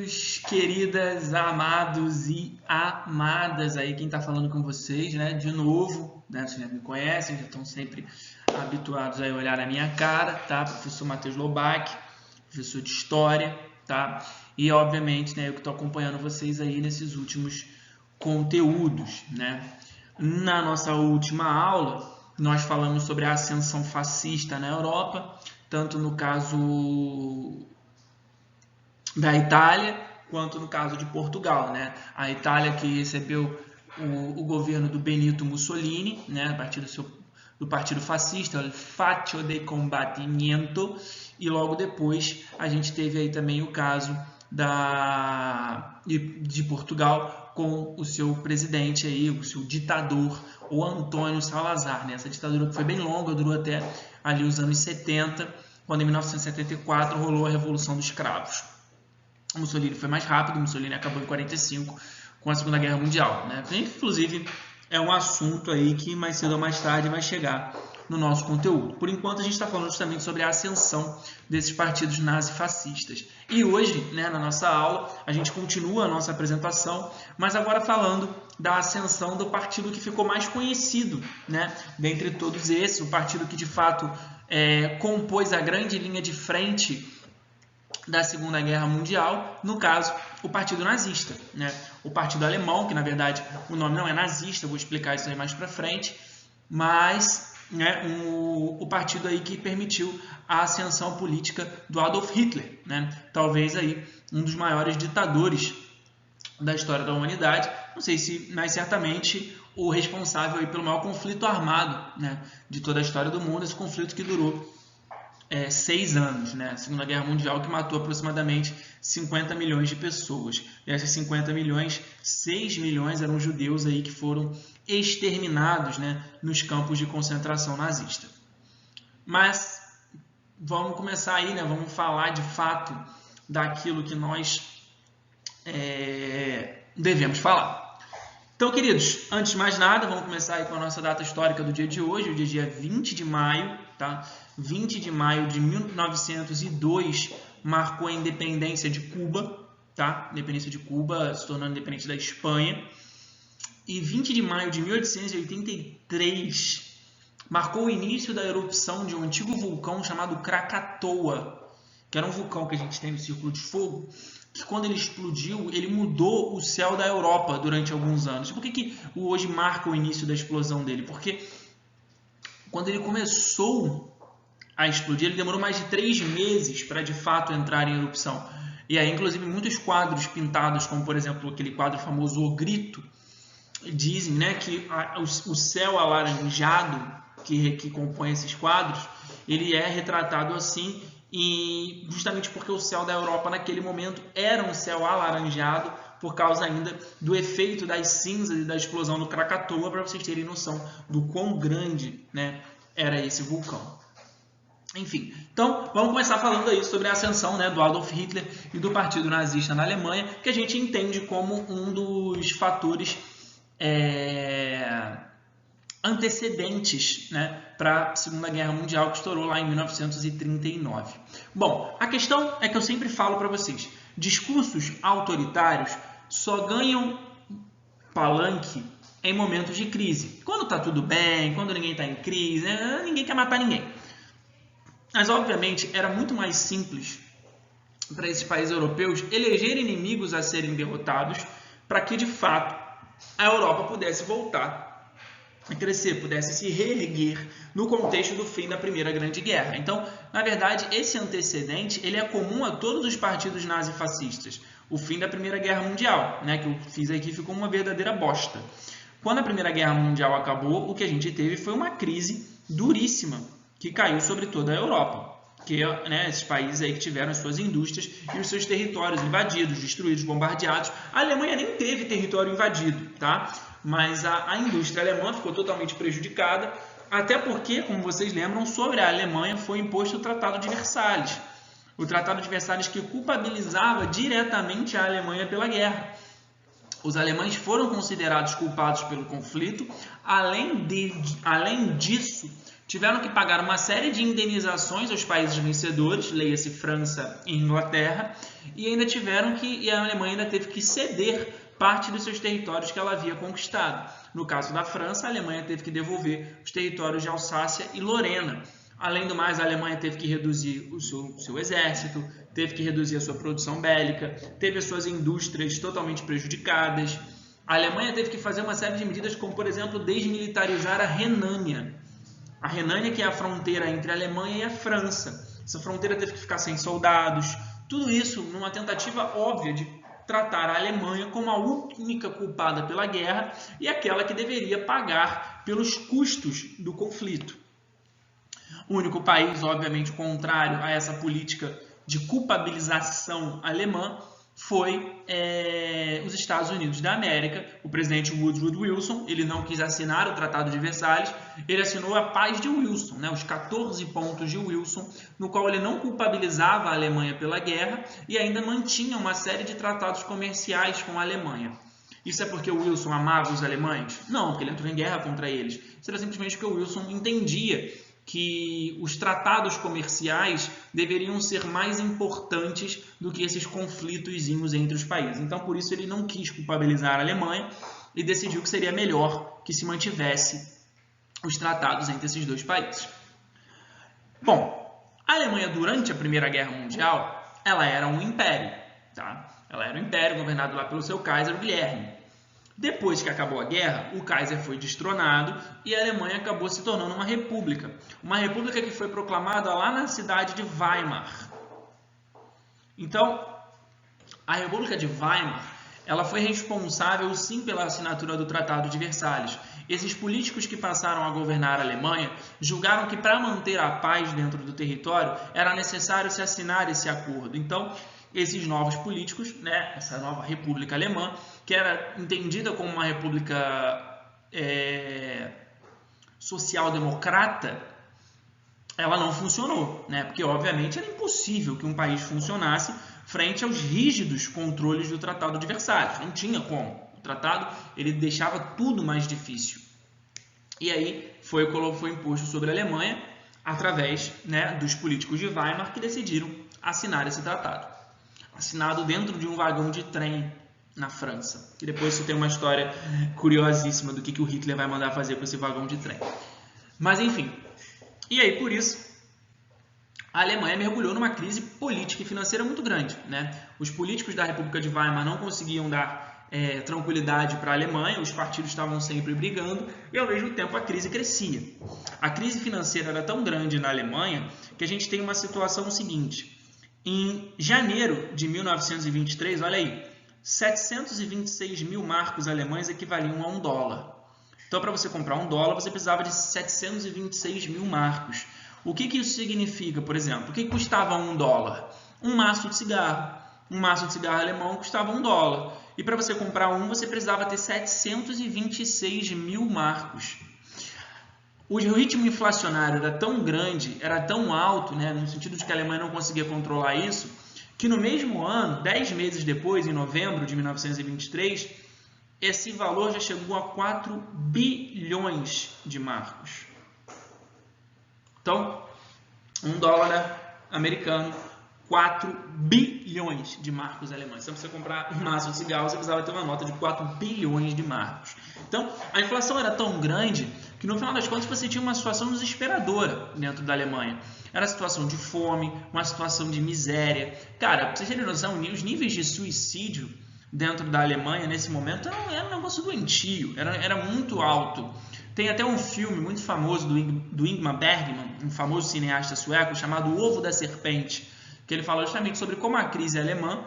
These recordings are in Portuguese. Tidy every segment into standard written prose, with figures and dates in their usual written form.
queridos, queridas, amados e amadas, aí quem está falando com vocês, né? De novo, né? Vocês já me conhecem, já estão sempre habituados a olhar a minha cara, tá? Professor Matheus Lobac, professor de História, tá? E, obviamente, né, eu que estou acompanhando vocês aí nesses últimos conteúdos, né? Na nossa última aula, nós falamos sobre a ascensão fascista na Europa, tanto no caso da Itália, quanto no caso de Portugal, né? A Itália que recebeu o governo do Benito Mussolini, né? A partir do partido fascista, o Faccio di Combattimento, e logo depois a gente teve aí também o caso de Portugal com o seu presidente aí, o seu ditador, o Antônio Salazar, né? Essa ditadura que foi bem longa, durou até ali os anos 70, quando em 1974 rolou a Revolução dos Cravos. O Mussolini foi mais rápido, o Mussolini acabou em 45 com a Segunda Guerra Mundial, né? Inclusive é um assunto aí que mais cedo ou mais tarde vai chegar no nosso conteúdo. Por enquanto a gente está falando justamente sobre a ascensão desses partidos nazifascistas. E hoje, né, na nossa aula, a gente continua a nossa apresentação, mas agora falando da ascensão do partido que ficou mais conhecido, né, dentre todos esses, o partido que de fato compôs a grande linha de frente da Segunda Guerra Mundial, no caso, o Partido Nazista, né? O Partido Alemão, que na verdade o nome não é nazista, eu vou explicar isso aí mais para frente, mas né, o partido aí que permitiu a ascensão política do Adolf Hitler, né? Talvez aí um dos maiores ditadores da história da humanidade, não sei se, mas certamente o responsável aí pelo maior conflito armado, né, de toda a história do mundo, esse conflito que durou 6 anos, né? A Segunda Guerra Mundial, que matou aproximadamente 50 milhões de pessoas. E essas 50 milhões, 6 milhões eram judeus aí que foram exterminados, né, nos campos de concentração nazista. Mas vamos começar aí, né? Vamos falar de fato daquilo que nós devemos falar. Então, queridos, antes de mais nada, vamos começar aí com a nossa data histórica do dia de hoje, o dia 20 de maio, tá? 20 de maio de 1902 marcou a independência de Cuba, tá? Independência de Cuba se tornando independente da Espanha. E 20 de maio de 1883 marcou o início da erupção de um antigo vulcão chamado Krakatoa, que era um vulcão que a gente tem no Círculo de Fogo, que quando ele explodiu, ele mudou o céu da Europa durante alguns anos. Por que hoje marca o início da explosão dele? Porque quando ele começou a explodir, ele demorou mais de 3 meses para de fato entrar em erupção. E aí, inclusive, muitos quadros pintados, como por exemplo aquele quadro famoso O Grito, dizem, né, que o céu alaranjado que compõe esses quadros, ele é retratado assim, e justamente porque o céu da Europa naquele momento era um céu alaranjado por causa ainda do efeito das cinzas e da explosão do Krakatoa, para vocês terem noção do quão grande, né, era esse vulcão. Enfim, então vamos começar falando aí sobre a ascensão, né, do Adolf Hitler e do Partido Nazista na Alemanha, que a gente entende como um dos fatores antecedentes, né, para a Segunda Guerra Mundial, que estourou lá em 1939. Bom, a questão é que eu sempre falo para vocês, discursos autoritários só ganham palanque em momentos de crise. Quando está tudo bem, quando ninguém está em crise, ninguém quer matar ninguém. Mas, obviamente, era muito mais simples para esses países europeus eleger inimigos a serem derrotados para que, de fato, a Europa pudesse voltar a crescer, pudesse se reerguer no contexto do fim da Primeira Grande Guerra. Então, na verdade, esse antecedente ele é comum a todos os partidos nazifascistas. O fim da Primeira Guerra Mundial, né, que eu fiz aqui, ficou uma verdadeira bosta. Quando a Primeira Guerra Mundial acabou, o que a gente teve foi uma crise duríssima que caiu sobre toda a Europa, que né, esses países aí que tiveram as suas indústrias e os seus territórios invadidos, destruídos, bombardeados. A Alemanha nem teve território invadido, tá? Mas a indústria alemã ficou totalmente prejudicada, até porque, como vocês lembram, sobre a Alemanha foi imposto o Tratado de Versalhes. O Tratado de Versalhes que culpabilizava diretamente a Alemanha pela guerra. Os alemães foram considerados culpados pelo conflito, além disso, tiveram que pagar uma série de indenizações aos países vencedores, leia-se França e Inglaterra, e a Alemanha ainda teve que ceder parte dos seus territórios que ela havia conquistado. No caso da França, a Alemanha teve que devolver os territórios de Alsácia e Lorena. Além do mais, a Alemanha teve que reduzir o seu exército, teve que reduzir a sua produção bélica, teve as suas indústrias totalmente prejudicadas. A Alemanha teve que fazer uma série de medidas, como, por exemplo, desmilitarizar a Renânia. A Renânia, que é a fronteira entre a Alemanha e a França. Essa fronteira teve que ficar sem soldados. Tudo isso numa tentativa óbvia de tratar a Alemanha como a única culpada pela guerra e aquela que deveria pagar pelos custos do conflito. O único país, obviamente, contrário a essa política de culpabilização alemã foi os Estados Unidos da América. O presidente Woodrow Wilson, ele não quis assinar o Tratado de Versalhes, ele assinou a Paz de Wilson, né, os 14 pontos de Wilson, no qual ele não culpabilizava a Alemanha pela guerra e ainda mantinha uma série de tratados comerciais com a Alemanha. Isso é porque o Wilson amava os alemães? Não, porque ele entrou em guerra contra eles. Isso era simplesmente porque o Wilson entendia que os tratados comerciais deveriam ser mais importantes do que esses conflitozinhos entre os países. Então, por isso, ele não quis culpabilizar a Alemanha e decidiu que seria melhor que se mantivesse os tratados entre esses dois países. Bom, a Alemanha, durante a Primeira Guerra Mundial, ela era um império, tá? Ela era um império governado lá pelo seu Kaiser Guilherme. Depois que acabou a guerra, o Kaiser foi destronado e a Alemanha acabou se tornando uma república. Uma república que foi proclamada lá na cidade de Weimar. Então, a República de Weimar, ela foi responsável sim pela assinatura do Tratado de Versalhes. Esses políticos que passaram a governar a Alemanha julgaram que para manter a paz dentro do território era necessário se assinar esse acordo. Então, esses novos políticos, né, essa nova República Alemã, que era entendida como uma república social-democrata, ela não funcionou, né? Porque, obviamente, era impossível que um país funcionasse frente aos rígidos controles do Tratado de Versalhes. Não tinha como. O tratado ele deixava tudo mais difícil. E aí foi imposto sobre a Alemanha através, né, dos políticos de Weimar que decidiram assinar esse tratado. Assinado dentro de um vagão de trem na França. E depois você tem uma história curiosíssima do que o Hitler vai mandar fazer com esse vagão de trem. Mas enfim. E aí, por isso, a Alemanha mergulhou numa crise política e financeira muito grande, né? Os políticos da República de Weimar não conseguiam dar tranquilidade para a Alemanha, os partidos estavam sempre brigando e, ao mesmo tempo, a crise crescia. A crise financeira era tão grande na Alemanha que a gente tem uma situação seguinte. Em janeiro de 1923, olha aí, 726 mil marcos alemães equivaliam a $1. Então, para você comprar $1, você precisava de 726 mil marcos. O que isso significa, por exemplo? O que custava $1? Um maço de cigarro. Um maço de cigarro alemão custava $1. E para você comprar um, você precisava ter 726 mil marcos. O ritmo inflacionário era tão grande, era tão alto, né, no sentido de que a Alemanha não conseguia controlar isso, que no mesmo ano, 10 meses depois, em novembro de 1923, esse valor já chegou a 4 bilhões de marcos. Então, $1 americano, 4 bilhões de marcos alemães. Então, para você comprar um maço de cigarro, você precisava ter uma nota de 4 bilhões de marcos. Então, a inflação era tão grande que, no final das contas, você tinha uma situação desesperadora dentro da Alemanha. Era a situação de fome, uma situação de miséria. Cara, para vocês terem noção, os níveis de suicídio dentro da Alemanha, nesse momento, era um negócio doentio, era muito alto. Tem até um filme muito famoso do Ingmar Bergman, um famoso cineasta sueco, chamado O Ovo da Serpente, que ele fala justamente sobre como a crise alemã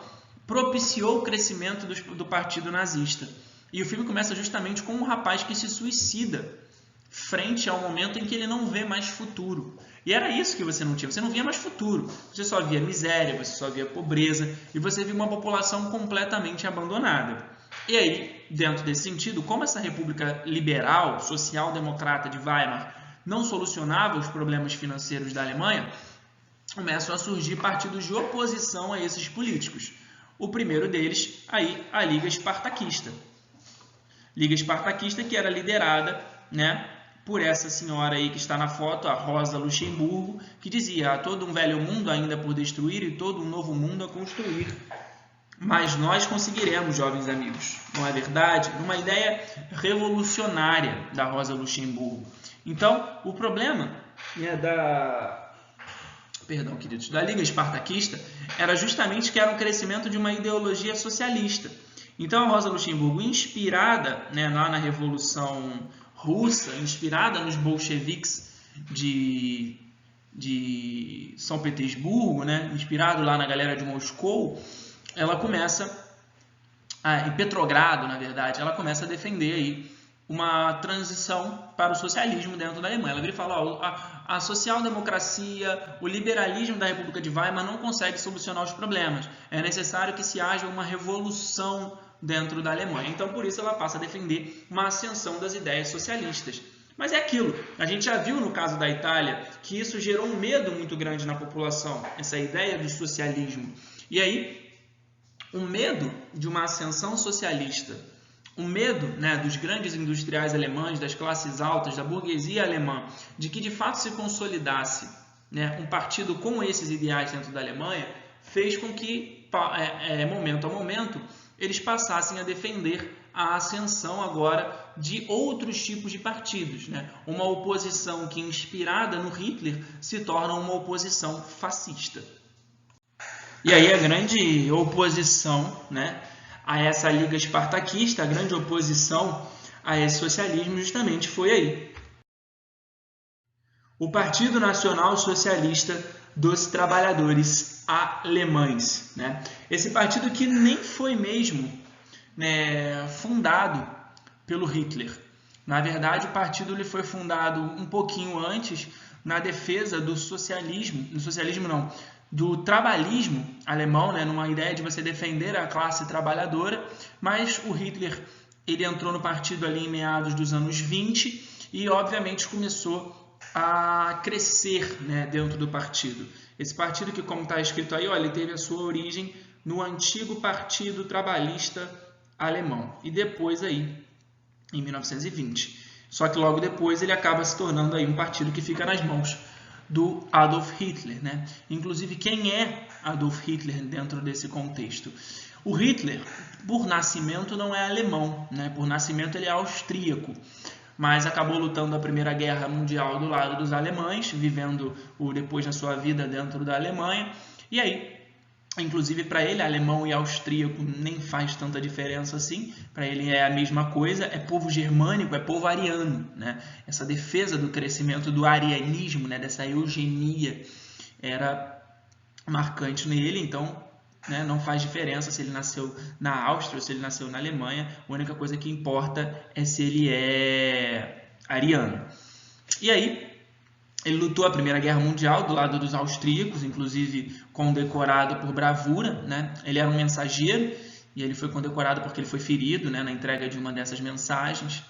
propiciou o crescimento do partido nazista. E o filme começa justamente com um rapaz que se suicida frente ao momento em que ele não vê mais futuro. E era isso que você não tinha, você não via mais futuro. Você só via miséria, você só via pobreza e você via uma população completamente abandonada. E aí, dentro desse sentido, como essa república liberal, social-democrata de Weimar não solucionava os problemas financeiros da Alemanha, começam a surgir partidos de oposição a esses políticos. O primeiro deles, aí, a Liga Espartaquista. Liga Espartaquista que era liderada, né, por essa senhora aí que está na foto, a Rosa Luxemburgo, que dizia: há todo um velho mundo ainda por destruir e todo um novo mundo a construir. Mas nós conseguiremos, jovens amigos, não é verdade? Uma ideia revolucionária da Rosa Luxemburgo. Então, o problema, né, da Liga Espartaquista era justamente que era um crescimento de uma ideologia socialista. Então, a Rosa Luxemburgo, inspirada, né, lá na Revolução Russa, inspirada nos bolcheviques de São Petersburgo, né, inspirado lá na galera de Moscou, ela começa, em Petrogrado, na verdade, ela começa a defender aí uma transição para o socialismo dentro da Alemanha. Ela vira e fala: a social-democracia, o liberalismo da República de Weimar não consegue solucionar os problemas. É necessário que se haja uma revolução dentro da Alemanha. Então, por isso, ela passa a defender uma ascensão das ideias socialistas. Mas é aquilo, a gente já viu no caso da Itália que isso gerou um medo muito grande na população, essa ideia do socialismo. E aí, o medo de uma ascensão socialista, o medo, né, dos grandes industriais alemães, das classes altas, da burguesia alemã, de que de fato se consolidasse, né, um partido com esses ideais dentro da Alemanha, fez com que, momento a momento, eles passassem a defender a ascensão agora de outros tipos de partidos, né? Uma oposição que, inspirada no Hitler, se torna uma oposição fascista. E aí a grande oposição, né, a essa Liga Espartaquista, a grande oposição a esse socialismo justamente foi aí. O Partido Nacional Socialista dos Trabalhadores Alemães, né? Esse partido que nem foi mesmo, né, fundado pelo Hitler. Na verdade, o partido ele foi fundado um pouquinho antes na defesa do do trabalhismo alemão, né, numa ideia de você defender a classe trabalhadora, mas o Hitler ele entrou no partido ali em meados dos anos 20 e, obviamente, começou a crescer, né, dentro do partido. Esse partido que, como está escrito aí, olha, ele teve a sua origem no antigo Partido Trabalhista Alemão e depois aí em 1920. Só que logo depois ele acaba se tornando aí um partido que fica nas mãos do Adolf Hitler, né? Inclusive, quem é Adolf Hitler dentro desse contexto? O Hitler, por nascimento, não é alemão, né? Por nascimento ele é austríaco, mas acabou lutando a Primeira Guerra Mundial do lado dos alemães, vivendo depois da sua vida dentro da Alemanha, e aí, inclusive para ele, alemão e austríaco nem faz tanta diferença assim, para ele é a mesma coisa, é povo germânico, é povo ariano, né? Essa defesa do crescimento do arianismo, né, dessa eugenia, era marcante nele, então, né, não faz diferença se ele nasceu na Áustria ou se ele nasceu na Alemanha, a única coisa que importa é se ele é ariano. E aí, ele lutou a Primeira Guerra Mundial do lado dos austríacos, inclusive condecorado por bravura, né? Ele era um mensageiro e ele foi condecorado porque ele foi ferido, né, na entrega de uma dessas mensagens.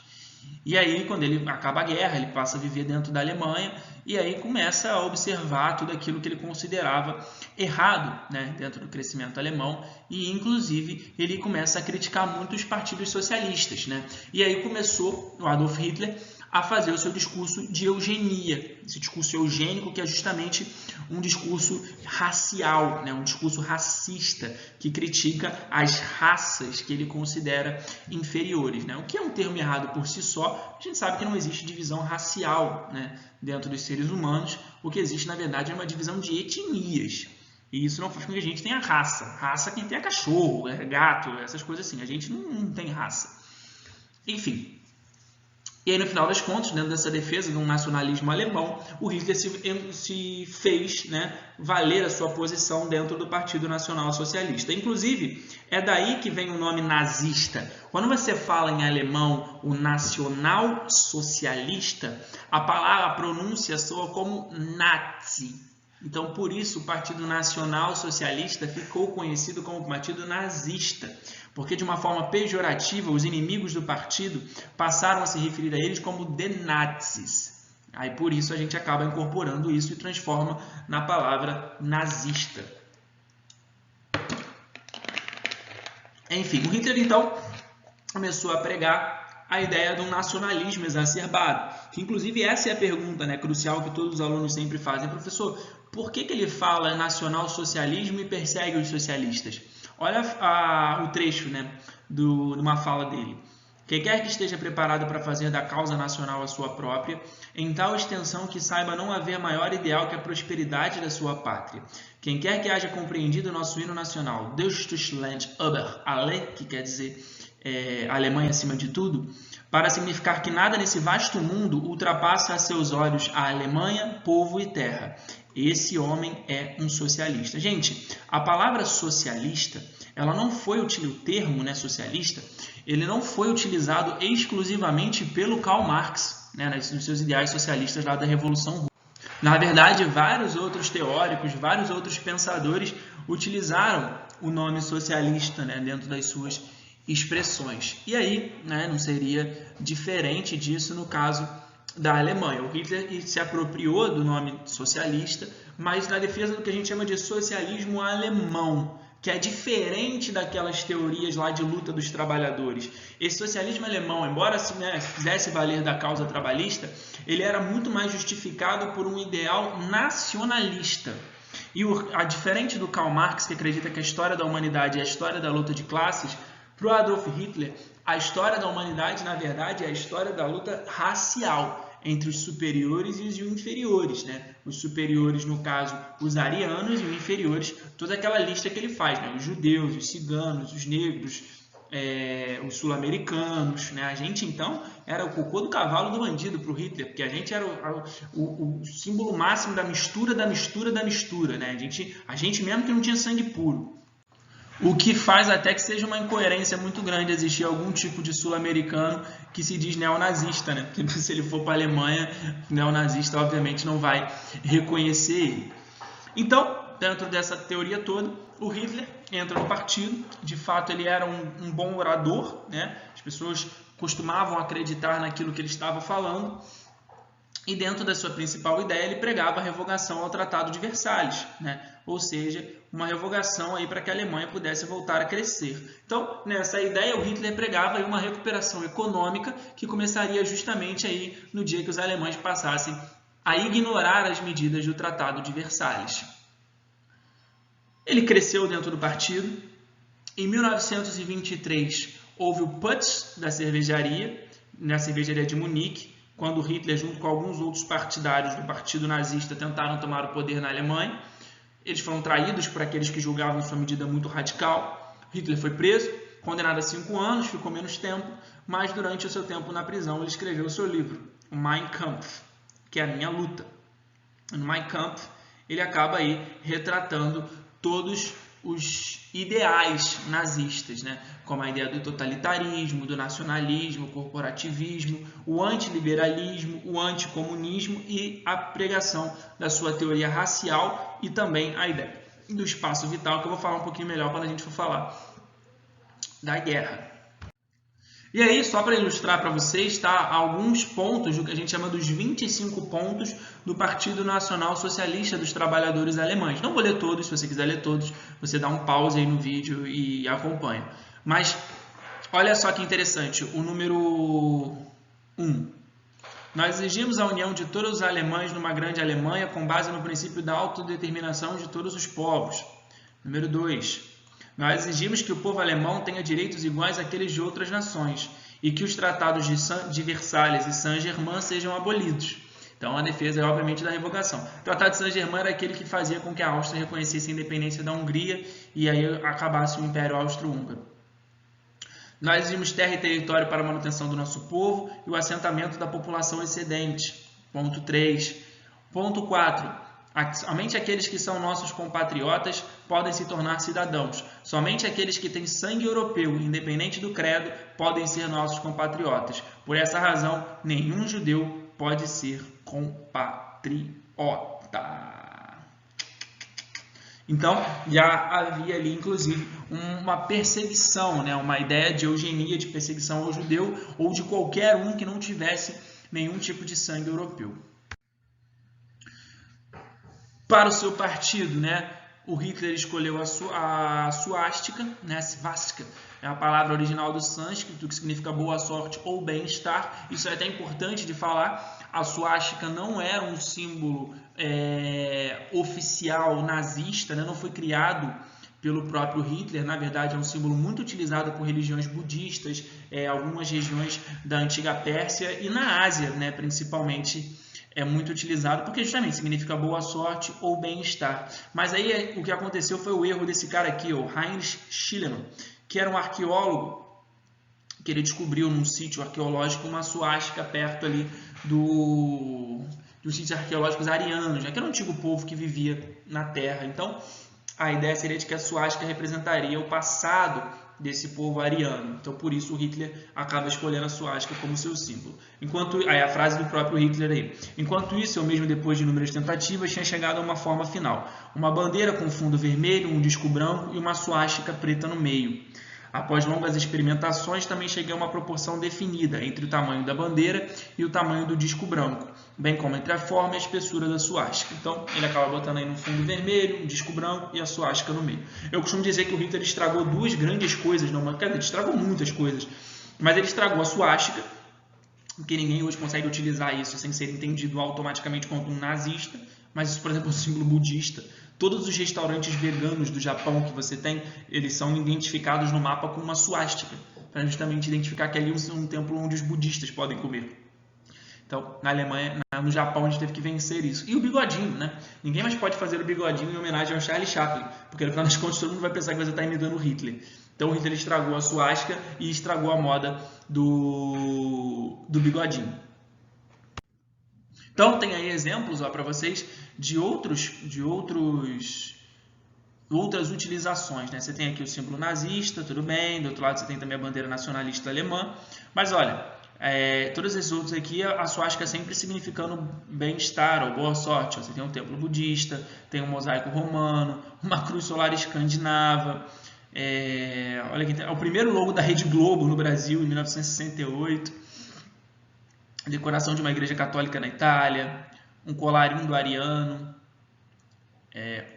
E aí, quando ele acaba a guerra, ele passa a viver dentro da Alemanha e aí começa a observar tudo aquilo que ele considerava errado, né, dentro do crescimento alemão e, inclusive, ele começa a criticar muito os partidos socialistas, né? E aí começou o Adolf Hitler a fazer o seu discurso de eugenia, esse discurso eugênico que é justamente um discurso racial, né? Um discurso racista que critica as raças que ele considera inferiores, né? O que é um termo errado por si só, a gente sabe que não existe divisão racial, né, dentro dos seres humanos, o que existe na verdade é uma divisão de etnias. E isso não faz com que a gente tenha raça. Raça quem tem é cachorro, é gato, essas coisas assim. A gente não tem raça. Enfim. E aí, no final das contas, dentro dessa defesa de um nacionalismo alemão, o Hitler se fez, né, valer a sua posição dentro do Partido Nacional Socialista. Inclusive, é daí que vem o nome nazista. Quando você fala em alemão o nacional socialista, a pronúncia soa como nazi. Então, por isso, o Partido Nacional Socialista ficou conhecido como Partido Nazista, porque de uma forma pejorativa, os inimigos do partido passaram a se referir a eles como de nazis. Aí, por isso, a gente acaba incorporando isso e transforma na palavra nazista. Enfim, o Hitler, então, começou a pregar a ideia de um nacionalismo exacerbado, que inclusive essa é a pergunta, né, crucial que todos os alunos sempre fazem. Professor, por que ele fala nacional-socialismo e persegue os socialistas? Olha o trecho, né, de uma fala dele. Quem quer que esteja preparado para fazer da causa nacional a sua própria, em tal extensão que saiba não haver maior ideal que a prosperidade da sua pátria. Quem quer que haja compreendido o nosso hino nacional, Deutschland über alle, que quer dizer Alemanha acima de tudo, para significar que nada nesse vasto mundo ultrapassa a seus olhos a Alemanha, povo e terra. Esse homem é um socialista. Gente, a palavra socialista, ela não foi o termo, né, socialista, ele não foi utilizado exclusivamente pelo Karl Marx, né, nos seus ideais socialistas lá da Revolução Russa. Na verdade, vários outros teóricos, vários outros pensadores utilizaram o nome socialista, né, dentro das suas expressões. E aí, né, não seria diferente disso no caso da Alemanha. O Hitler se apropriou do nome socialista, mas na defesa do que a gente chama de socialismo alemão, que é diferente daquelas teorias lá de luta dos trabalhadores. Esse socialismo alemão, embora se fizesse valer da causa trabalhista, ele era muito mais justificado por um ideal nacionalista. E diferente do Karl Marx, que acredita que a história da humanidade é a história da luta de classes, para o Adolf Hitler, a história da humanidade, na verdade, é a história da luta racial entre os superiores e os inferiores, né? Os superiores, no caso, os arianos, e os inferiores, toda aquela lista que ele faz, né? Os judeus, os ciganos, os negros, os sul-americanos, né? A gente, então, era o cocô do cavalo do bandido para o Hitler, porque a gente era o símbolo máximo da mistura, né? A gente mesmo que não tinha sangue puro. O que faz até que seja uma incoerência muito grande existir algum tipo de sul-americano que se diz neonazista, né? Porque se ele for para a Alemanha, neonazista obviamente não vai reconhecer ele. Então, dentro dessa teoria toda, o Hitler entra no partido. De fato, ele era um bom orador, né? As pessoas costumavam acreditar naquilo que ele estava falando. E dentro da sua principal ideia, ele pregava a revogação ao Tratado de Versalhes, né? Ou seja, uma revogação aí para que a Alemanha pudesse voltar a crescer. Então, nessa ideia, o Hitler pregava aí uma recuperação econômica que começaria justamente aí no dia que os alemães passassem a ignorar as medidas do Tratado de Versalhes. Ele cresceu dentro do partido. Em 1923, houve o Putsch da cervejaria, na cervejaria de Munique, quando Hitler, junto com alguns outros partidários do Partido Nazista, tentaram tomar o poder na Alemanha. Eles foram traídos por aqueles que julgavam sua medida muito radical. Hitler foi preso, condenado a 5 anos, ficou menos tempo, mas durante o seu tempo na prisão ele escreveu o seu livro, o Mein Kampf, que é a minha luta. No Mein Kampf, ele acaba aí retratando todos os ideais nazistas, né? Como a ideia do totalitarismo, do nacionalismo, corporativismo, o antiliberalismo, o anticomunismo e a pregação da sua teoria racial e também a ideia do espaço vital, que eu vou falar um pouquinho melhor quando a gente for falar da guerra. E aí, só para ilustrar para vocês, tá, alguns pontos do que a gente chama dos 25 pontos do Partido Nacional Socialista dos Trabalhadores Alemães. Não vou ler todos, se você quiser ler todos, você dá um pause aí no vídeo e acompanha. Mas, olha só que interessante, o número 1. Nós exigimos a união de todos os alemães numa grande Alemanha com base no princípio da autodeterminação de todos os povos. Número 2. Nós exigimos que o povo alemão tenha direitos iguais àqueles de outras nações e que os tratados de Versalhes e Saint-Germain sejam abolidos. Então, a defesa é, obviamente, da revogação. O Tratado de Saint-Germain era aquele que fazia com que a Áustria reconhecesse a independência da Hungria e aí acabasse o Império Austro-Húngaro. Nós exigimos terra e território para a manutenção do nosso povo e o assentamento da população excedente. Ponto 3. Ponto 4. Somente aqueles que são nossos compatriotas podem se tornar cidadãos. Somente aqueles que têm sangue europeu, independente do credo, podem ser nossos compatriotas. Por essa razão, nenhum judeu pode ser compatriota. Então, já havia ali, inclusive, uma perseguição, né? Uma ideia de eugenia, de perseguição ao judeu ou de qualquer um que não tivesse nenhum tipo de sangue europeu. Para o seu partido, né? o Hitler escolheu a suástica, né, svastika, é a palavra original do sânscrito, que significa boa sorte ou bem-estar. Isso é até importante de falar. A suástica não era um símbolo oficial nazista, né? Não foi criado pelo próprio Hitler. Na verdade, é um símbolo muito utilizado por religiões budistas, algumas regiões da antiga Pérsia e na Ásia, né, principalmente, é muito utilizado porque justamente significa boa sorte ou bem-estar. Mas aí o que aconteceu foi o erro desse cara aqui, o Heinrich Schliemann, que era um arqueólogo, que ele descobriu num sítio arqueológico uma suástica perto ali dos sítios arqueológicos arianos, né, que era um antigo povo que vivia na Terra. Então, a ideia seria de que a suástica representaria o passado desse povo ariano. Então, por isso, o Hitler acaba escolhendo a suástica como seu símbolo. Aí a frase do próprio Hitler aí. Enquanto isso, eu mesmo, depois de inúmeras tentativas, tinha chegado a uma forma final. Uma bandeira com fundo vermelho, um disco branco e uma suástica preta no meio. Após longas experimentações, também cheguei a uma proporção definida entre o tamanho da bandeira e o tamanho do disco branco, bem como entre a forma e a espessura da suástica. Então, ele acaba botando aí no fundo vermelho, um disco branco e a suástica no meio. Eu costumo dizer que o Hitler estragou duas grandes coisas, ele estragou muitas coisas, mas ele estragou a suástica, porque ninguém hoje consegue utilizar isso sem ser entendido automaticamente como um nazista, mas isso, por exemplo, é um símbolo budista. Todos os restaurantes veganos do Japão que você tem, eles são identificados no mapa com uma suástica, para justamente identificar que ali é um templo onde os budistas podem comer. Então, na Alemanha, no Japão, a gente teve que vencer isso. E o bigodinho, né? Ninguém mais pode fazer o bigodinho em homenagem ao Charlie Chaplin, porque no final das contas todo mundo vai pensar que você está imitando o Hitler. Então o Hitler estragou a suástica e estragou a moda do bigodinho. Então tem aí exemplos para vocês de outras utilizações, né? Você tem aqui o símbolo nazista, tudo bem, do outro lado você tem também a bandeira nacionalista alemã, mas olha, todos esses outros aqui, a suástica sempre significando bem-estar ou boa sorte. Você tem um templo budista, tem um mosaico romano, uma cruz solar escandinava, olha aqui, é o primeiro logo da Rede Globo no Brasil, em 1968, decoração de uma igreja católica na Itália, um colar indo-ariano,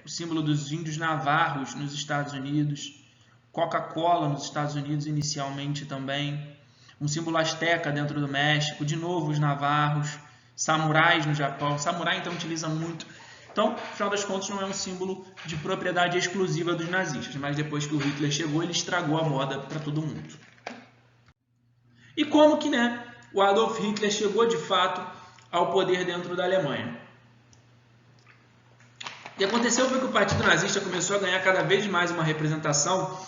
o símbolo dos índios navarros nos Estados Unidos, Coca-Cola nos Estados Unidos inicialmente também, um símbolo asteca dentro do México, de novo os navarros, samurais no Japão. Samurai então utiliza muito. Então, no final das contas, não é um símbolo de propriedade exclusiva dos nazistas, mas depois que o Hitler chegou, ele estragou a moda para todo mundo. E como que, né, o Adolf Hitler chegou de fato ao poder dentro da Alemanha? O que aconteceu foi que o Partido Nazista começou a ganhar cada vez mais uma representação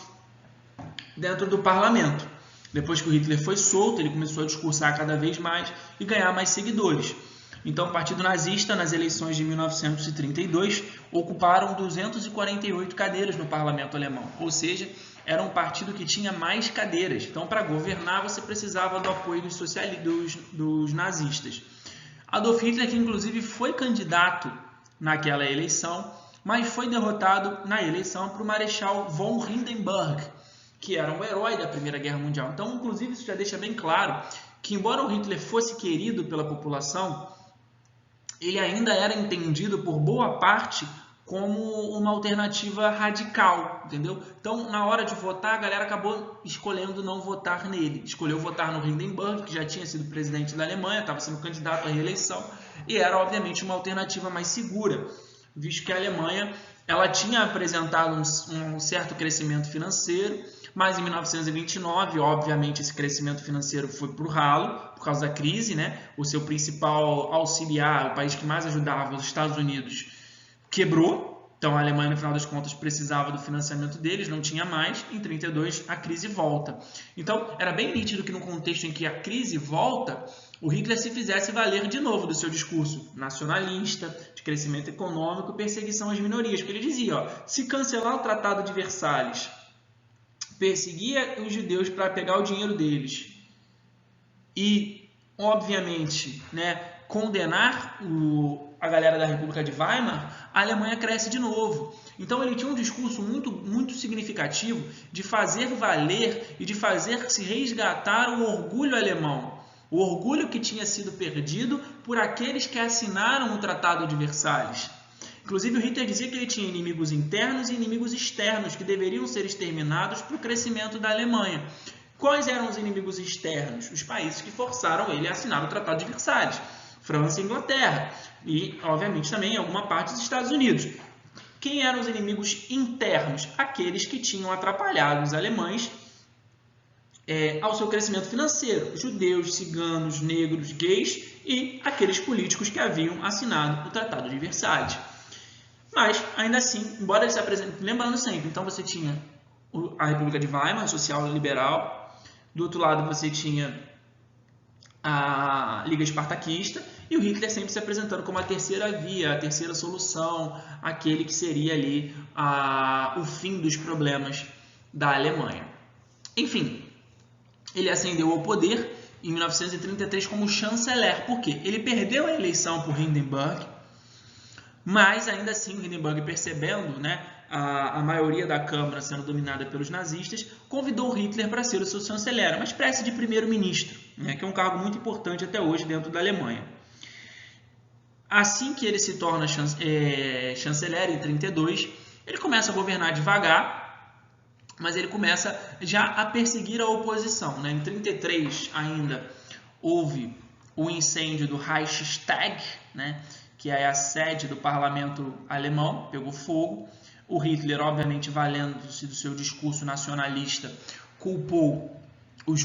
dentro do parlamento. Depois que o Hitler foi solto, ele começou a discursar cada vez mais e ganhar mais seguidores. Então, o Partido Nazista, nas eleições de 1932, ocuparam 248 cadeiras no parlamento alemão, ou seja, era um partido que tinha mais cadeiras. Então, para governar, você precisava do apoio dos nazistas. Adolf Hitler, que inclusive foi candidato naquela eleição, mas foi derrotado na eleição para o Marechal von Hindenburg, que era um herói da Primeira Guerra Mundial. Então, inclusive, isso já deixa bem claro que, embora o Hitler fosse querido pela população, ele ainda era entendido por boa parte como uma alternativa radical, entendeu? Então, na hora de votar, a galera acabou escolhendo não votar nele. Escolheu votar no Hindenburg, que já tinha sido presidente da Alemanha, estava sendo candidato à reeleição, e era, obviamente, uma alternativa mais segura, visto que a Alemanha ela tinha apresentado um certo crescimento financeiro, mas em 1929, obviamente, esse crescimento financeiro foi para o ralo, por causa da crise, né? O seu principal auxiliar, o país que mais ajudava, os Estados Unidos, quebrou. Então, a Alemanha, no final das contas, precisava do financiamento deles, não tinha mais. Em 1932, a crise volta. Então, era bem nítido que no contexto em que a crise volta, o Hitler se fizesse valer de novo do seu discurso nacionalista, de crescimento econômico e perseguição às minorias. Porque ele dizia, ó, se cancelar o Tratado de Versalhes, perseguia os judeus para pegar o dinheiro deles e, obviamente, né, condenar a galera da República de Weimar, a Alemanha cresce de novo. Então ele tinha um discurso muito significativo de fazer valer e de fazer se resgatar o orgulho alemão. O orgulho que tinha sido perdido por aqueles que assinaram o Tratado de Versalhes. Inclusive, o Hitler dizia que ele tinha inimigos internos e inimigos externos que deveriam ser exterminados para o crescimento da Alemanha. Quais eram os inimigos externos? Os países que forçaram ele a assinar o Tratado de Versalhes, França e Inglaterra, e, obviamente, também em alguma parte dos Estados Unidos. Quem eram os inimigos internos? Aqueles que tinham atrapalhado os alemães ao seu crescimento financeiro, judeus, ciganos, negros, gays e aqueles políticos que haviam assinado o Tratado de Versalhes. Mas, ainda assim, embora ele se apresente, lembrando sempre, então você tinha a República de Weimar, social-liberal, do outro lado você tinha a Liga Espartaquista, e o Hitler sempre se apresentando como a terceira via, a terceira solução, aquele que seria ali o fim dos problemas da Alemanha. Enfim, ele ascendeu ao poder em 1933 como chanceler. Por quê? Ele perdeu a eleição por Hindenburg, mas ainda assim o Hindenburg, percebendo, né, a maioria da Câmara sendo dominada pelos nazistas, convidou o Hitler para ser o seu chanceler, uma espécie de primeiro-ministro, né, que é um cargo muito importante até hoje dentro da Alemanha. Assim que ele se torna chanceler, em 1932, ele começa a governar devagar, mas ele começa já a perseguir a oposição, né? Em 1933 ainda houve o incêndio do Reichstag, né, que é a sede do parlamento alemão, pegou fogo. O Hitler, obviamente, valendo-se do seu discurso nacionalista, culpou os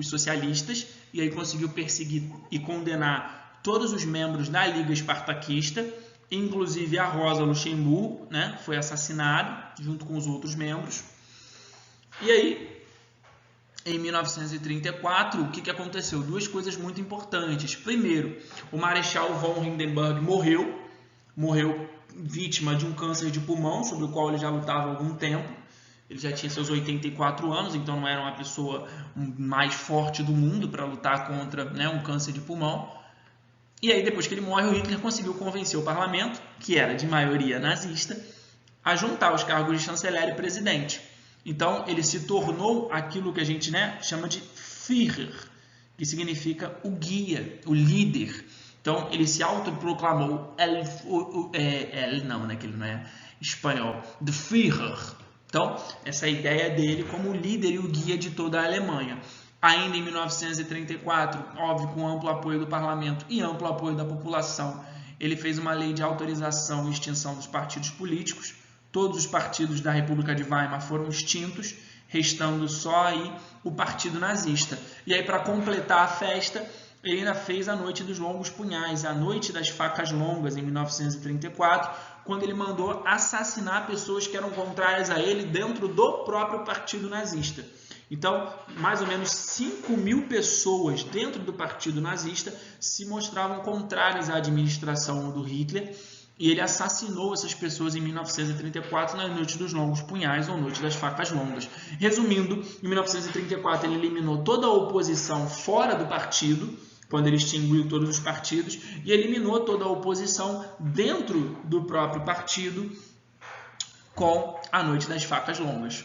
socialistas, e aí conseguiu perseguir e condenar todos os membros da Liga Espartaquista, inclusive a Rosa Luxemburgo, né, foi assassinada junto com os outros membros. E aí, em 1934, o que aconteceu? Duas coisas muito importantes. Primeiro, o Marechal von Hindenburg morreu vítima de um câncer de pulmão, sobre o qual ele já lutava há algum tempo. Ele já tinha seus 84 anos, então não era uma pessoa mais forte do mundo para lutar contra, né, um câncer de pulmão. E aí, depois que ele morre, o Hitler conseguiu convencer o parlamento, que era de maioria nazista, a juntar os cargos de chanceler e presidente. Então, ele se tornou aquilo que a gente, né, chama de Führer, que significa o guia, o líder. Então, ele se autoproclamou que ele não é espanhol, de Führer. Então, essa ideia dele como o líder e o guia de toda a Alemanha. Ainda em 1934, óbvio, com amplo apoio do parlamento e amplo apoio da população, ele fez uma lei de autorização e extinção dos partidos políticos. Todos os partidos da República de Weimar foram extintos, restando só aí o Partido Nazista. E aí, para completar a festa, ele ainda fez a Noite dos Longos Punhais, a Noite das Facas Longas, em 1934, quando ele mandou assassinar pessoas que eram contrárias a ele dentro do próprio Partido Nazista. Então, mais ou menos 5.000 pessoas dentro do Partido Nazista se mostravam contrárias à administração do Hitler, e ele assassinou essas pessoas em 1934 na Noite dos Longos Punhais, ou Noite das Facas Longas. Resumindo, em 1934 ele eliminou toda a oposição fora do partido, quando ele extinguiu todos os partidos, e eliminou toda a oposição dentro do próprio partido com a Noite das Facas Longas.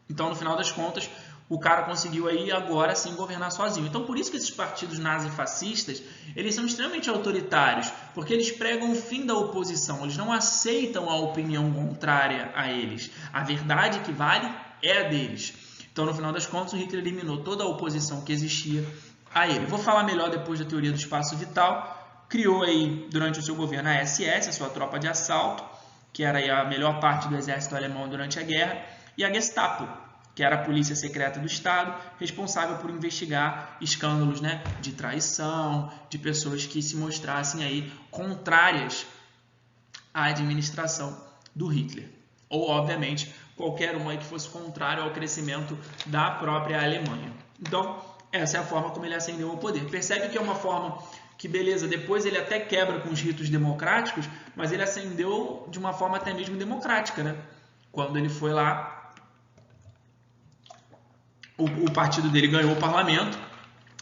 Então, no final das contas, o cara conseguiu aí agora sim governar sozinho. Então, por isso que esses partidos nazifascistas, eles são extremamente autoritários, porque eles pregam o fim da oposição, eles não aceitam a opinião contrária a eles. A verdade que vale é a deles. Então, no final das contas, o Hitler eliminou toda a oposição que existia a ele. Vou falar melhor depois da teoria do espaço vital. Criou aí, durante o seu governo, a SS, a sua tropa de assalto, que era aí a melhor parte do exército alemão durante a guerra, e a Gestapo, que era a polícia secreta do Estado, responsável por investigar escândalos, né, de traição, de pessoas que se mostrassem aí contrárias à administração do Hitler. Ou, obviamente, qualquer um aí que fosse contrário ao crescimento da própria Alemanha. Então, essa é a forma como ele ascendeu ao poder. Percebe que é uma forma que, beleza, depois ele até quebra com os ritos democráticos, mas ele ascendeu de uma forma até mesmo democrática, né? Quando ele foi lá, o partido dele ganhou o parlamento,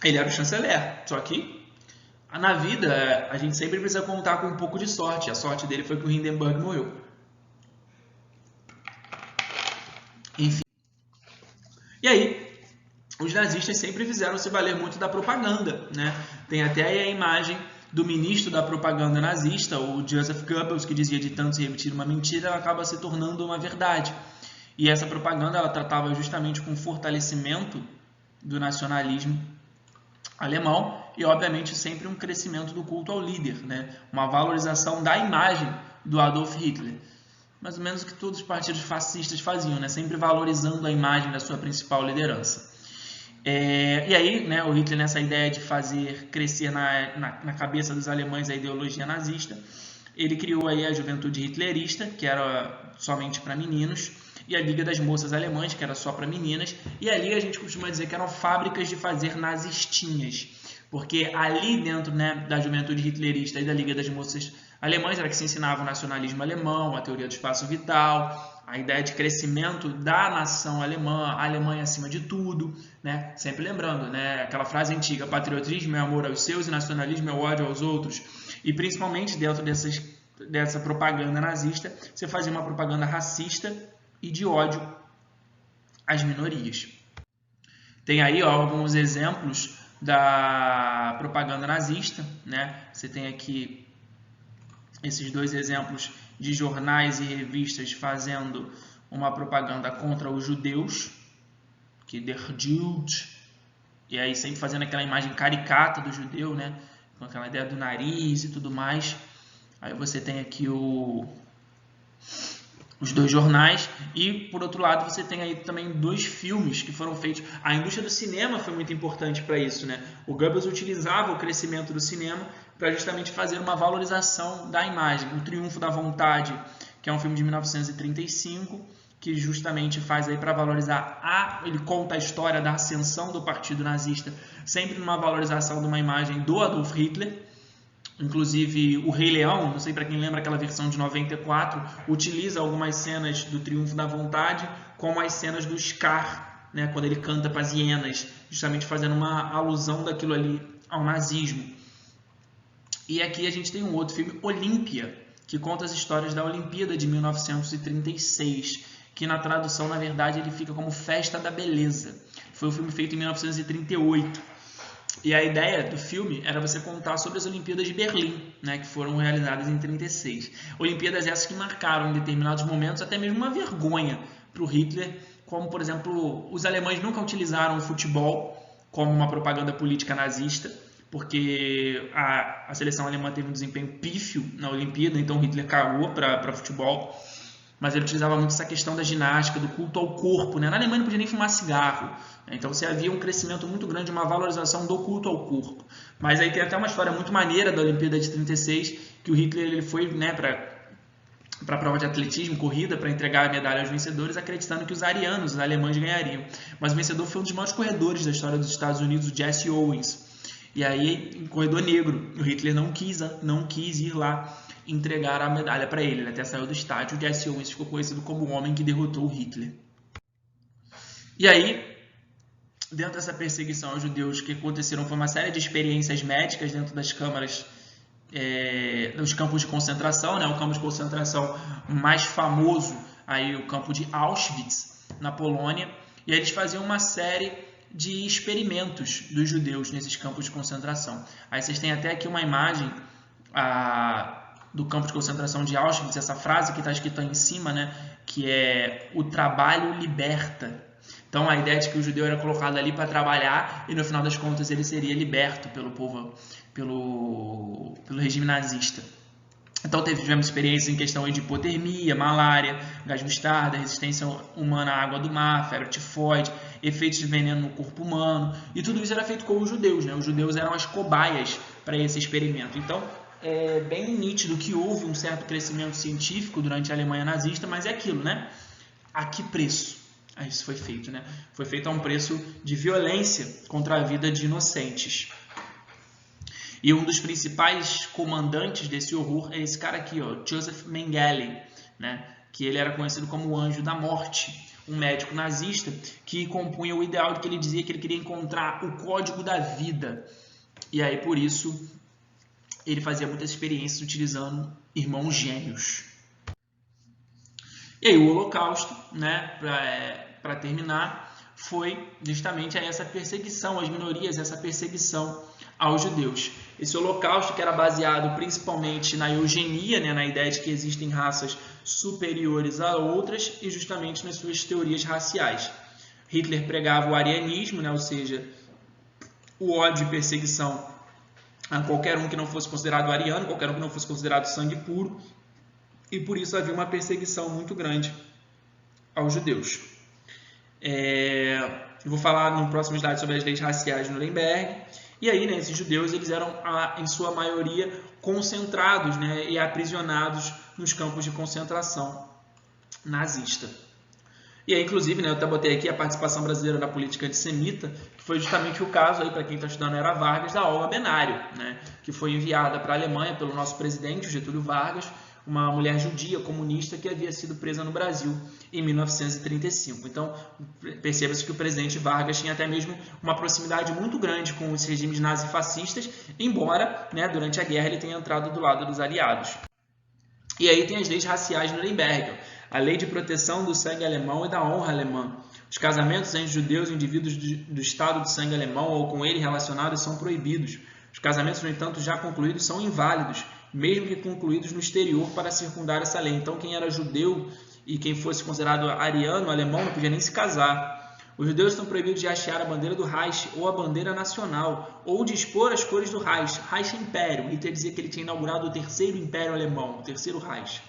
ele era o chanceler. Só que na vida a gente sempre precisa contar com um pouco de sorte. A sorte dele foi que o Hindenburg morreu. Enfim. E aí, os nazistas sempre fizeram se valer muito da propaganda, né? Tem até aí a imagem do ministro da propaganda nazista, o Joseph Goebbels, que dizia de tanto se repetir uma mentira, ela acaba se tornando uma verdade. E essa propaganda ela tratava justamente com o fortalecimento do nacionalismo alemão e, obviamente, sempre um crescimento do culto ao líder, né? Uma valorização da imagem do Adolf Hitler. Mais ou menos o que todos os partidos fascistas faziam, né? Sempre valorizando a imagem da sua principal liderança. E aí, né, o Hitler, nessa ideia de fazer crescer na cabeça dos alemães a ideologia nazista, ele criou aí a Juventude Hitlerista, que era somente para meninos, e a Liga das Moças Alemãs, que era só para meninas, e ali a gente costuma dizer que eram fábricas de fazer nazistinhas, porque ali dentro, né, da Juventude Hitlerista e da Liga das Moças Alemãs era que se ensinava o nacionalismo alemão, a teoria do espaço vital, a ideia de crescimento da nação alemã, a Alemanha acima de tudo, né? Sempre lembrando, né, aquela frase antiga, patriotismo é amor aos seus e nacionalismo é ódio aos outros, e principalmente dentro dessa propaganda nazista, você fazia uma propaganda racista e de ódio às minorias. Tem aí alguns exemplos da propaganda nazista, né? Você tem aqui esses dois exemplos de jornais e revistas fazendo uma propaganda contra os judeus, que der Jude, e aí sempre fazendo aquela imagem caricata do judeu, né? Com aquela ideia do nariz e tudo mais. Aí você tem aqui os dois jornais e, por outro lado, você tem aí também dois filmes que foram feitos. A indústria do cinema foi muito importante para isso, né? O Goebbels utilizava o crescimento do cinema para justamente fazer uma valorização da imagem. O Triunfo da Vontade, que é um filme de 1935, que justamente faz aí para valorizar ele conta a história da ascensão do Partido Nazista, sempre numa valorização de uma imagem do Adolf Hitler. Inclusive, o Rei Leão, não sei para quem lembra aquela versão de 94, utiliza algumas cenas do Triunfo da Vontade, como as cenas do Scar, né, quando ele canta para as hienas, justamente fazendo uma alusão daquilo ali ao nazismo. E aqui a gente tem um outro filme, Olímpia, que conta as histórias da Olimpíada de 1936, que na tradução, na verdade, ele fica como Festa da Beleza. Foi um filme feito em 1938. E a ideia do filme era você contar sobre as Olimpíadas de Berlim, né, que foram realizadas em 1936. Olimpíadas essas que marcaram em determinados momentos até mesmo uma vergonha para o Hitler, como, por exemplo, os alemães nunca utilizaram o futebol como uma propaganda política nazista, porque a seleção alemã teve um desempenho pífio na Olimpíada, então Hitler cagou para futebol. Mas ele utilizava muito essa questão da ginástica, do culto ao corpo, né? Na Alemanha não podia nem fumar cigarro, né? Então você havia um crescimento muito grande, uma valorização do culto ao corpo. Mas aí tem até uma história muito maneira da Olimpíada de 36, que o Hitler ele foi, né, para a prova de atletismo, corrida, para entregar a medalha aos vencedores, acreditando que os arianos, os alemães, ganhariam. Mas o vencedor foi um dos maiores corredores da história dos Estados Unidos, o Jesse Owens. E aí, um corredor negro, o Hitler não quis ir lá entregar a medalha para ele. Ele até saiu do estádio. O Jesse Owens ficou conhecido como o homem que derrotou o Hitler. E aí, dentro dessa perseguição aos judeus que aconteceram, foi uma série de experiências médicas dentro das câmaras, dos campos de concentração, né? O campo de concentração mais famoso, aí, o campo de Auschwitz, na Polônia. E aí eles faziam uma série de experimentos dos judeus nesses campos de concentração. Aí vocês têm até aqui uma imagem do campo de concentração de Auschwitz, essa frase que está escrita aí em cima, né, que é o trabalho liberta. Então a ideia de que o judeu era colocado ali para trabalhar e no final das contas ele seria liberto pelo povo, pelo regime nazista. Então tivemos experiências em questão de hipotermia, malária, gás mostarda, resistência humana à água do mar, febre tifoide, efeitos de veneno no corpo humano, e tudo isso era feito com os judeus, né? Os judeus eram as cobaias para esse experimento. Então é bem nítido que houve um certo crescimento científico durante a Alemanha nazista, mas é aquilo, né? A que preço? Isso foi feito, né? Foi feito a um preço de violência contra a vida de inocentes. E um dos principais comandantes desse horror é esse cara aqui, ó, Joseph Mengele, né? Que ele era conhecido como o Anjo da Morte, um médico nazista que compunha o ideal de que ele dizia que ele queria encontrar o código da vida. E aí, por isso, ele fazia muitas experiências utilizando irmãos gêmeos. E aí, o Holocausto, né? Para terminar, foi justamente a essa perseguição às minorias, essa perseguição aos judeus. Esse holocausto que era baseado principalmente na eugenia, né, na ideia de que existem raças superiores a outras e justamente nas suas teorias raciais. Hitler pregava o arianismo, né, ou seja, o ódio e perseguição a qualquer um que não fosse considerado ariano, qualquer um que não fosse considerado sangue puro, e por isso havia uma perseguição muito grande aos judeus. Eu vou falar no próximo slide sobre as leis raciais de Nuremberg. E aí, né, esses judeus eles eram, em sua maioria, concentrados, né, e aprisionados nos campos de concentração nazista. E aí, inclusive, né, eu até botei aqui a participação brasileira na política antissemita, que foi justamente o caso, aí para quem está estudando Era Vargas, da Olga Benário, né, que foi enviada para a Alemanha pelo nosso presidente, Getúlio Vargas, uma mulher judia comunista que havia sido presa no Brasil em 1935. Então, perceba-se que o presidente Vargas tinha até mesmo uma proximidade muito grande com os regimes nazifascistas, embora, né, durante a guerra ele tenha entrado do lado dos aliados. E aí tem as leis raciais de Nuremberg, a lei de proteção do sangue alemão e da honra alemã. Os casamentos entre judeus e indivíduos do estado de sangue alemão ou com ele relacionados são proibidos. Os casamentos, no entanto, já concluídos são inválidos, mesmo que concluídos no exterior para circundar essa lei. Então, quem era judeu e quem fosse considerado ariano, alemão, não podia nem se casar. Os judeus estão proibidos de hastear a bandeira do Reich ou a bandeira nacional, ou de expor as cores do Reich. Reich é império. Hitler dizia que ele tinha inaugurado o terceiro império alemão, o terceiro Reich.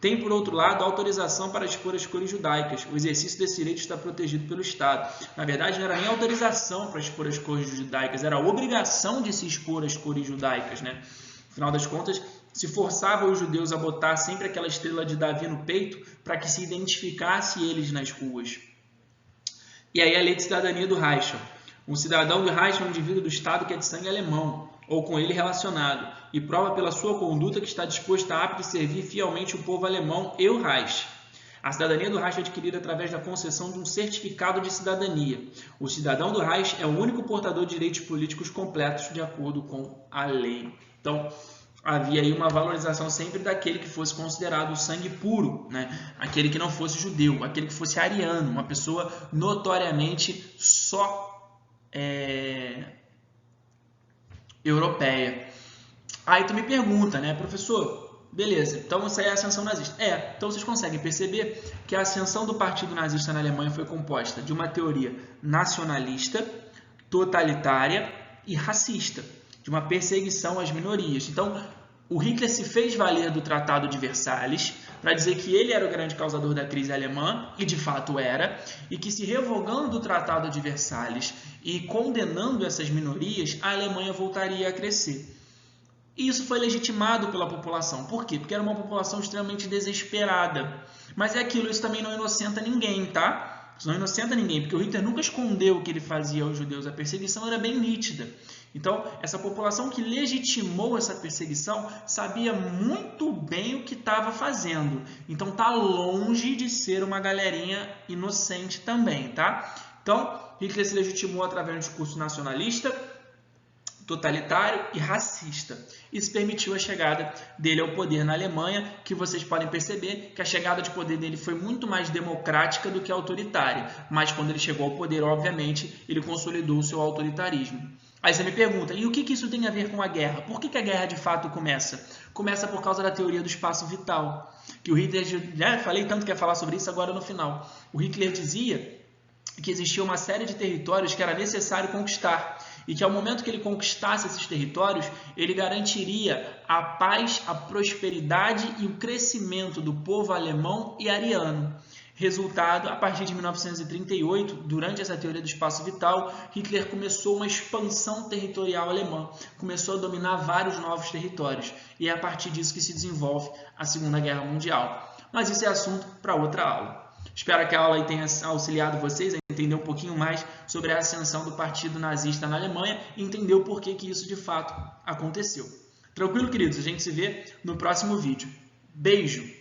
Tem, por outro lado, autorização para expor as cores judaicas. O exercício desse direito está protegido pelo Estado. Na verdade, não era nem autorização para expor as cores judaicas, era a obrigação de se expor as cores judaicas, né? Afinal das contas, se forçava os judeus a botar sempre aquela estrela de Davi no peito para que se identificasse eles nas ruas. E aí a lei de cidadania do Reich. Um cidadão do Reich é um indivíduo do Estado que é de sangue alemão, ou com ele relacionado, e prova pela sua conduta que está disposto a apto e servir fielmente o povo alemão e o Reich. A cidadania do Reich é adquirida através da concessão de um certificado de cidadania. O cidadão do Reich é o único portador de direitos políticos completos de acordo com a lei. Então, havia aí uma valorização sempre daquele que fosse considerado sangue puro, né? Aquele que não fosse judeu, aquele que fosse ariano, uma pessoa notoriamente só europeia. Aí tu me pergunta, né, professor, beleza, então isso aí é a ascensão nazista. Então vocês conseguem perceber que a ascensão do partido nazista na Alemanha foi composta de uma teoria nacionalista, totalitária e racista, de uma perseguição às minorias. Então, o Hitler se fez valer do Tratado de Versalhes para dizer que ele era o grande causador da crise alemã, e de fato era, e que se revogando do Tratado de Versalhes e condenando essas minorias, a Alemanha voltaria a crescer. E isso foi legitimado pela população. Por quê? Porque era uma população extremamente desesperada. Mas é aquilo, isso também não inocenta ninguém, tá? Isso não inocenta ninguém, porque o Hitler nunca escondeu o que ele fazia aos judeus. A perseguição era bem nítida. Então, essa população que legitimou essa perseguição sabia muito bem o que estava fazendo. Então, está longe de ser uma galerinha inocente também, tá? Então, Hitler se legitimou através de um discurso nacionalista, totalitário e racista. Isso permitiu a chegada dele ao poder na Alemanha, que vocês podem perceber que a chegada de poder dele foi muito mais democrática do que autoritária. Mas quando ele chegou ao poder, obviamente, ele consolidou o seu autoritarismo. Aí você me pergunta, e o que isso tem a ver com a guerra? Por que a guerra de fato começa? Começa por causa da teoria do espaço vital. Que o Hitler, já falei tanto que ia falar sobre isso agora no final. O Hitler dizia que existia uma série de territórios que era necessário conquistar. E que ao momento que ele conquistasse esses territórios, ele garantiria a paz, a prosperidade e o crescimento do povo alemão e ariano. Resultado, a partir de 1938, durante essa teoria do espaço vital, Hitler começou uma expansão territorial alemã, começou a dominar vários novos territórios, e é a partir disso que se desenvolve a Segunda Guerra Mundial. Mas isso é assunto para outra aula. Espero que a aula aí tenha auxiliado vocês a entender um pouquinho mais sobre a ascensão do partido nazista na Alemanha e entender o porquê que isso de fato aconteceu. Tranquilo, queridos? A gente se vê no próximo vídeo. Beijo!